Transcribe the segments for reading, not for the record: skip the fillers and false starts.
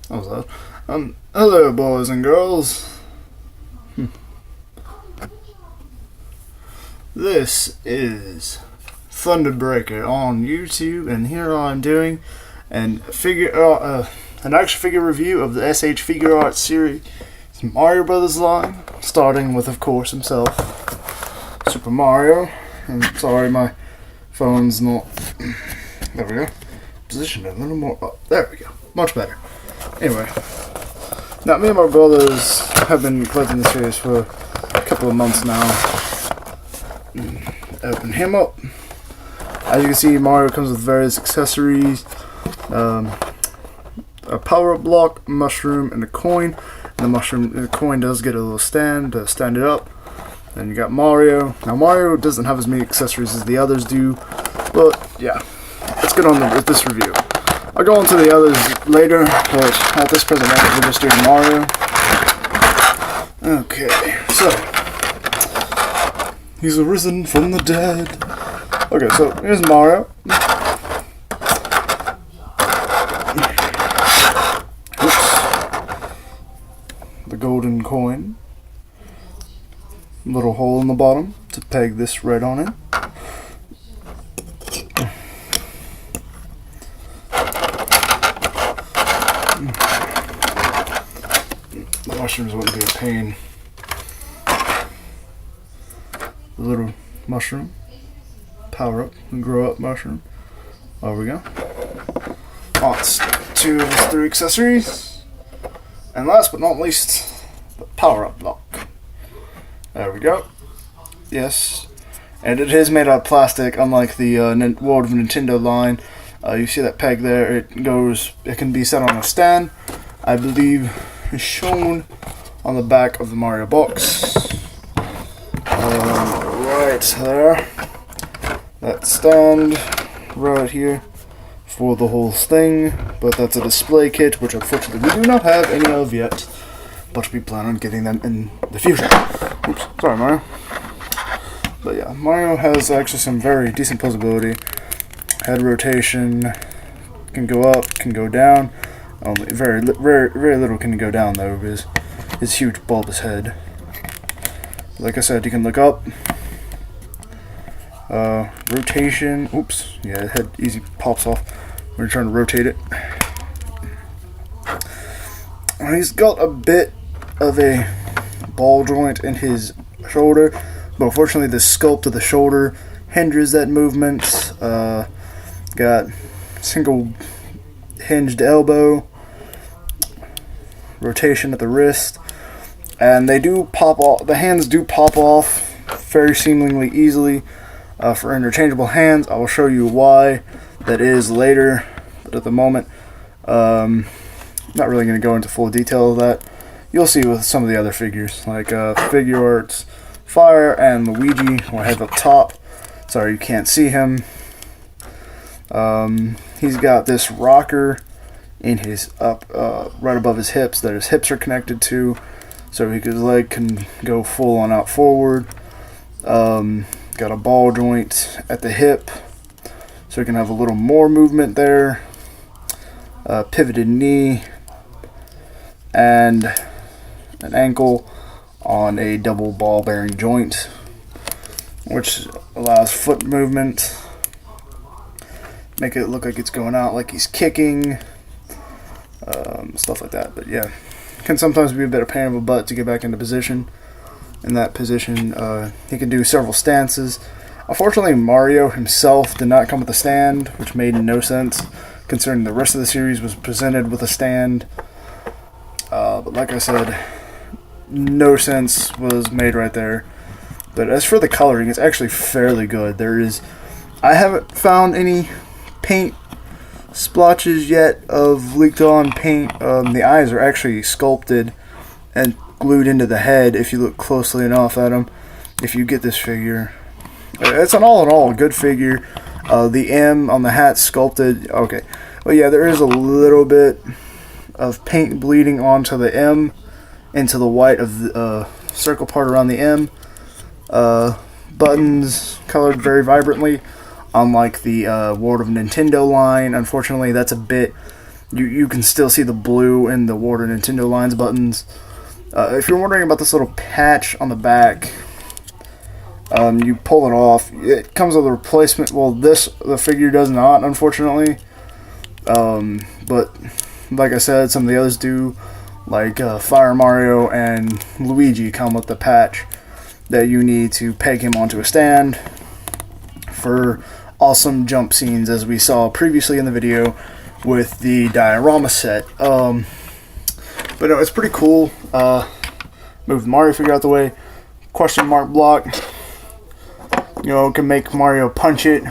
How's that? Hello, boys and girls. This is Thunderbreaker on YouTube, and here I'm doing an action figure review of the SH Figuarts series Mario Brothers line, starting with, of course, himself, Super Mario. And sorry, my phone's not. There we go. Positioned a little more up. There we go. Much better. Anyway, now me and my brothers have been collecting this series for a couple of months now. Open him up. As you can see, Mario comes with various accessories, a power-up block, mushroom, and a coin. And the coin does get a little stand to stand it up. Then you got Mario. Now Mario doesn't have as many accessories as the others do, but yeah, let's get on with this review. I'll go into the others later, but at this present moment, we're just doing Mario. Okay, so he's arisen from the dead. Okay, so here's Mario. Oops. The golden coin. Little hole in the bottom to peg this right on in. The mushrooms wouldn't be a pain. The little mushroom, power up and grow up mushroom. There we go. That's 2 of his 3 accessories. And last but not least, the power up block. There we go. Yes. And it is made out of plastic, unlike the World of Nintendo line. You see that peg there? It can be set on a stand. I believe is shown on the back of the Mario box. Right there. That stand right here for the whole thing. But that's a display kit, which unfortunately we do not have any of yet. But we plan on getting them in the future. Oops, sorry Mario. But yeah, Mario has actually some very decent posability. Head rotation, can go up, can go down. Very little can go down though, because his huge bulbous head. Like I said, you can look up. Rotation. Oops. Yeah, the head easy pops off when you're trying to rotate it. He's got a bit of a ball joint in his shoulder, but unfortunately the sculpt of the shoulder hinders that movement. Got single hinged elbow, rotation at the wrist, and they do pop off. The hands do pop off very seemingly easily for interchangeable hands. I will show you why that is later, but at the moment, not really going to go into full detail of that. You'll see with some of the other figures, like Figuarts Fire and Luigi, who I have up top. Sorry you can't see him. He's got this rocker in his right above his hips that his hips are connected to, so his leg can go full on out forward. Got a ball joint at the hip, so he can have a little more movement there. Pivoted knee, and an ankle on a double ball bearing joint, which allows foot movement. Make it look like it's going out, like he's kicking, stuff like that. But yeah, can sometimes be a bit of pain in the butt to get back into position. In that position, he can do several stances. Unfortunately, Mario himself did not come with a stand, which made no sense, considering the rest of the series was presented with a stand. But like I said, no sense was made right there. But as for the coloring, it's actually fairly good. I haven't found any paint splotches yet of leaked on paint. The eyes are actually sculpted and glued into the head if you look closely enough at them. If you get this figure, it's an all in all good figure. The M on the hat sculpted. Okay, well yeah, there is a little bit of paint bleeding onto the M into the white of the circle part around the M. Buttons colored very vibrantly, unlike the World of Nintendo line. Unfortunately, that's a bit you can still see the blue in the Water Nintendo Lines buttons. If you're wondering about this little patch on the back, you pull it off. It comes with a replacement. Well, the figure does not, unfortunately. But like I said, some of the others do, like Fire Mario and Luigi come with the patch that you need to peg him onto a stand for awesome jump scenes, as we saw previously in the video with the diorama set. But no, it's pretty cool. Move the Mario figure out the way. Question mark block. You know, can make Mario punch it.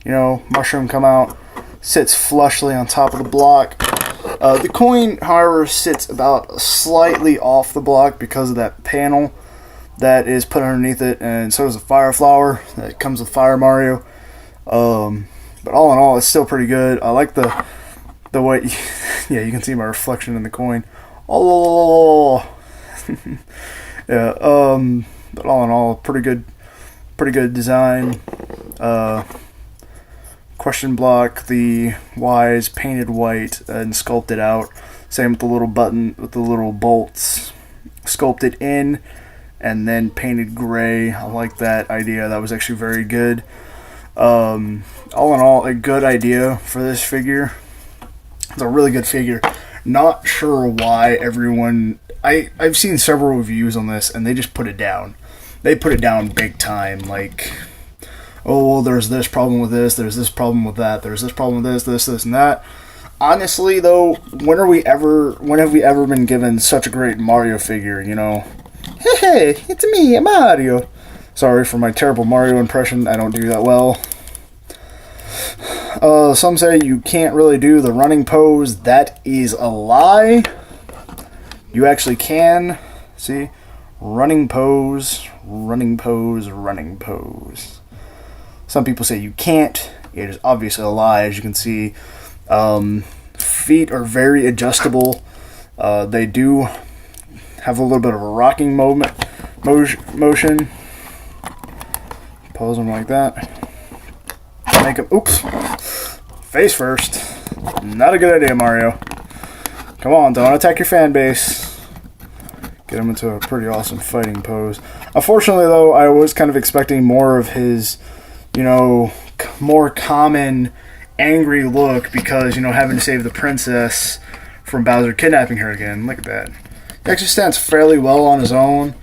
You know, mushroom come out. Sits flushly on top of the block. The coin, however, sits about slightly off the block because of that panel that is put underneath it, and so does the Fire Flower that comes with Fire Mario. But all in all, it's still pretty good. I like the way, yeah, you can see my reflection in the coin. Oh, yeah. But all in all, pretty good design. Question block, the Y's painted white and sculpted out. Same with the little button, with the little bolts sculpted in and then painted gray. I like that idea. That was actually very good. All in all, a good idea for this figure. It's a really good figure. Not sure why everyone... I've seen several reviews on this, and they just put it down. They put it down big time. Like, oh, well, there's this problem with this, there's this problem with that, there's this problem with this, and that. Honestly, though, when have we ever been given such a great Mario figure, you know? Hey, it's me, Mario. Sorry for my terrible Mario impression. I don't do that well. Some say you can't really do the running pose. That is a lie. You actually can. See? Running pose, running pose, running pose. Some people say you can't. It is obviously a lie, as you can see. Feet are very adjustable. They do have a little bit of a rocking motion. Pose them like that. Make them, oops, face first. Not a good idea, Mario. Come on, don't attack your fan base. Get him into a pretty awesome fighting pose. Unfortunately, though, I was kind of expecting more of his, you know, more common angry look because, you know, having to save the princess from Bowser kidnapping her again. Look at that. He actually stands fairly well on his own.